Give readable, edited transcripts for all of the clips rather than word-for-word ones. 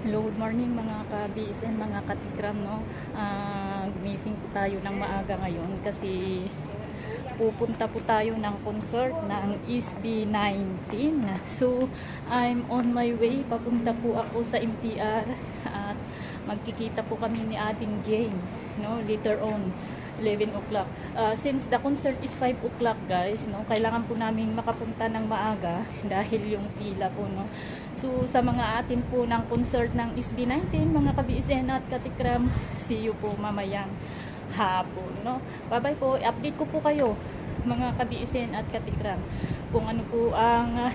Hello, good morning mga ka-BSN, mga katikram, no? Gumising po tayo ng maaga ngayon kasi pupunta po tayo ng concert ng SB19. So, I'm on my way. Papunta po ako sa MTR at magkikita po kami ni ating Jane, no? Later on, 11 o'clock. Since the concert is 5 o'clock, guys, no? Kailangan po namin makapunta ng maaga dahil yung pila po, no? So, sa mga atin po ng concert ng SB19, mga ka-BSN at katikram, see you po mamayang hapon, no? Bye-bye po. Update ko po kayo, mga ka-BSN at katikram, kung ano po ang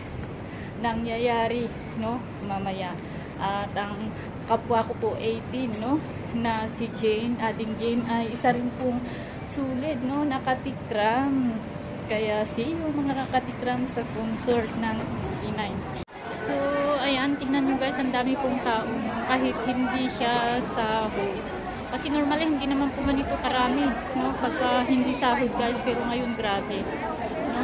nangyayari, no? Mamaya. At ang kapwa ko po 18, no? Na si Jane, ating Jane ay isa rin pong sulit, no? Nakatikram. Kaya see you, mga katikram, sa concert ng SB19. So, ayan, tingnan nyo guys, ang dami pong tao, no? Kahit hindi siya sahod. Kasi normally hindi naman po ganito karami, no? Pagka hindi sahod guys, pero ngayon grabe, no?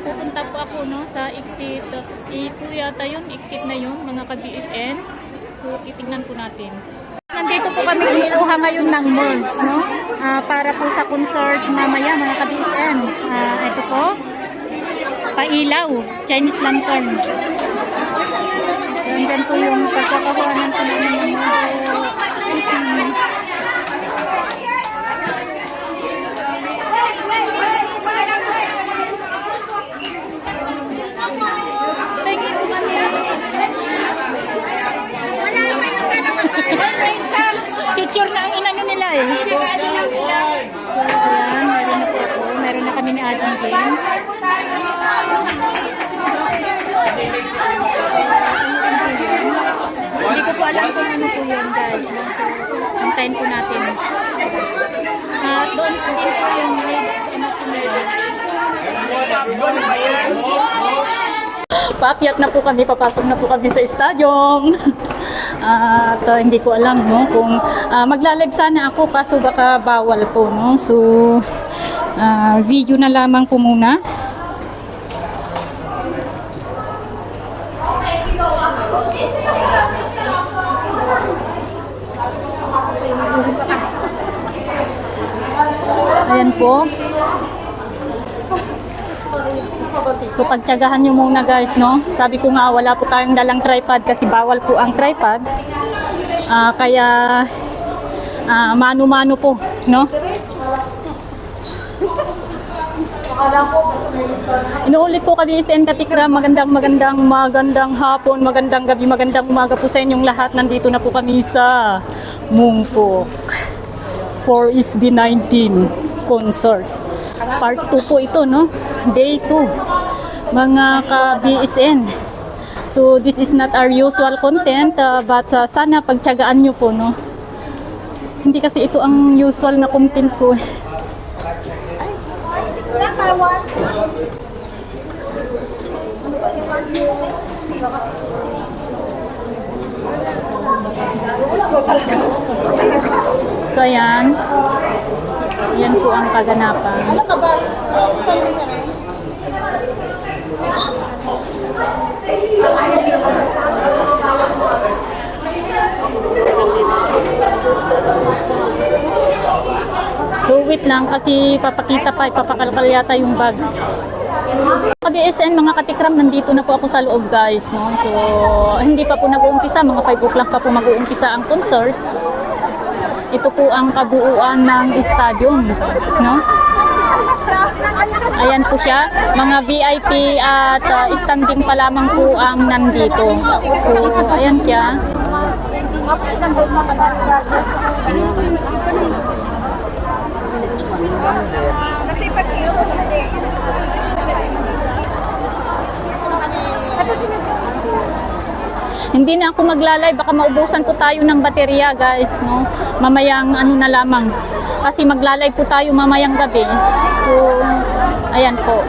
Pupunta po ako, no, sa exit 8 yata yun, exit na yun, mga ka-BSN. So, titignan po natin. Nandito po kami kumukuha ngayon ng merch, no? Para po sa concert mamaya, mga ka-BSN. Ito po, pailaw, Chinese lantern. Yan po yung pagkakakuhanan ko namin ng picture na ang inano nila eh. So, ayan, meron na po ako. Meron na kami ni Adam James. Hindi ko po alam kung ano po yun guys. So, antayin po natin. Doon po din po yung paakyat na po kami, papasok na po kami sa stadium. At hindi ko alam, no, kung magla-live sana ako kaso baka bawal po, no. So video na lamang po muna. Ayan po. So pagtiyagahan nyo muna guys, no. Sabi ko nga wala po tayong dalang tripod kasi bawal po ang tripod. Kaya mano-mano po, no. Inuulit ko ka-BSN katikram, magandang hapon, magandang gabi, magandang umaga po sa inyong lahat. Nandito na po kami sa Mungpok for SB19 concert. Part 2 po ito, no? Day 2, mga ka-BSN. So, this is not our usual content, but sana pagtiyagaan nyo po, no? Hindi kasi ito ang usual na content ko. So, ayan. Yan po ang kaganapan. So wait lang kasi papakita pa, ipapakalkal yata yung bag. Ka-BSN, mga katikram, nandito na po ako sa loob guys, no? So hindi pa po nag-uumpisa, mga 5 o'clock pa po mag-uumpisa ang concert. Ito po ang kabuuan ng stadium, no? Ayan po siya, mga VIP at standing pa lamang po ang nandito. So, ayan siya. Kasi pag Hindi na ako maglalay, baka maubusan po tayo ng baterya guys, no? Mamayang ano na lamang. Kasi maglalay po tayo mamayang gabi. So, ayan po.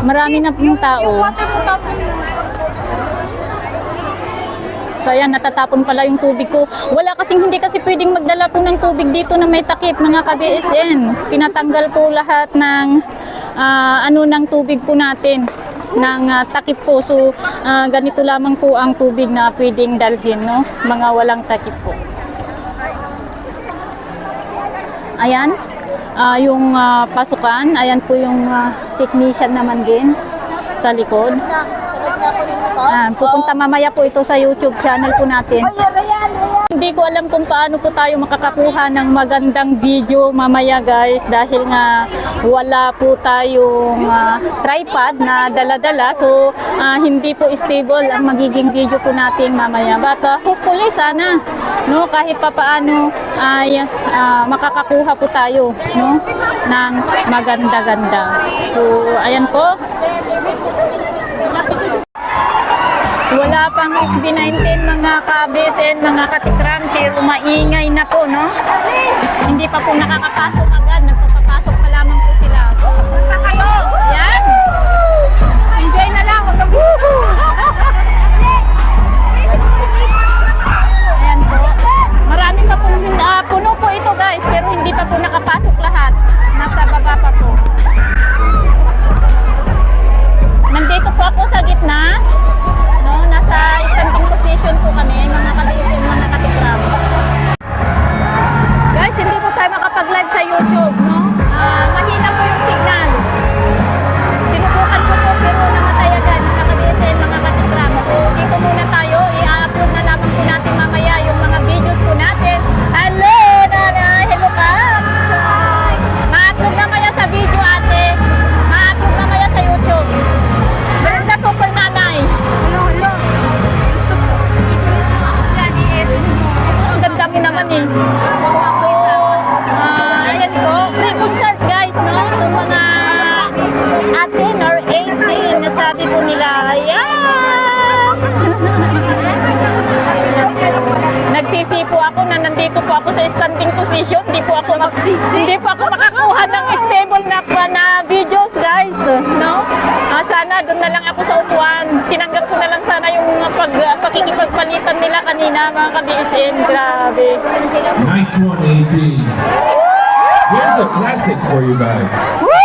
Marami na pong tao. So ayan, natatapon pala yung tubig ko. Wala kasing, hindi kasi pwedeng magdala po ng tubig dito na may takip, mga ka-BSN. Pinatanggal po lahat ng ng tubig po natin ng takip po. So ganito lamang po ang tubig na pwedeng dalhin, no? Mga walang takip po. Ayan, yung pasukan. Ayan po yung technician naman din sa likod. Pupunta mamaya po ito sa YouTube channel po natin. Hindi ko alam kung paano po tayo makakakuha ng magandang video mamaya, guys, dahil nga wala po tayong tripod na dala-dala. So hindi po stable ang magiging video po natin mamaya. But hopefully sana, no, kahit papaano ay makakakuha po tayo, no, ng maganda-ganda. So ayan po. Wala pang SB19 mga ka-BSN, mga katikram, pero maingay na po, no? Hindi pa po nakakapasok agad, nagpapapasok pa lamang po sila. So, yan! Enjoy na lang, wag woohoo! Ayan po. Marami pa po, puno po ito, guys, pero hindi pa po nakapasok lahat. Nasa baba pa po. Nandito po ako sa gitna. No, nasa standing position po kami, mga ka-BSN, mga katikram. Guys, hindi po tayo makapag-live sa YouTube, no? Mahina po yung signal. Sinubukan ko po pero namatay agad, mga ka-BSN, mga katikram. So, dito muna tayo. I-upload na lamang po natin mamaya yung mga videos po natin. Hello, nanay! Hello ka! Ma-upload na kaya sa video, ate. Ma-upload na kaya sa YouTube. Brenda Super Nanay. Ang ganda mo naman eh. So, ayan po. Free concert, guys, no? Itong mga 18 or 18 na sabi po nila. Ayan! Nagsisi po ako na nandito po ako sa standing position. Hindi po ako makakuha ng stable na videos, guys, no? Sana doon na lang ako sa upuan. Tinanggap ko na lang sana yung pakikipagpalitan nila kanina, mga ka-BSN. Grabe. Nice one, 18. Here's a classic for you guys. Woo!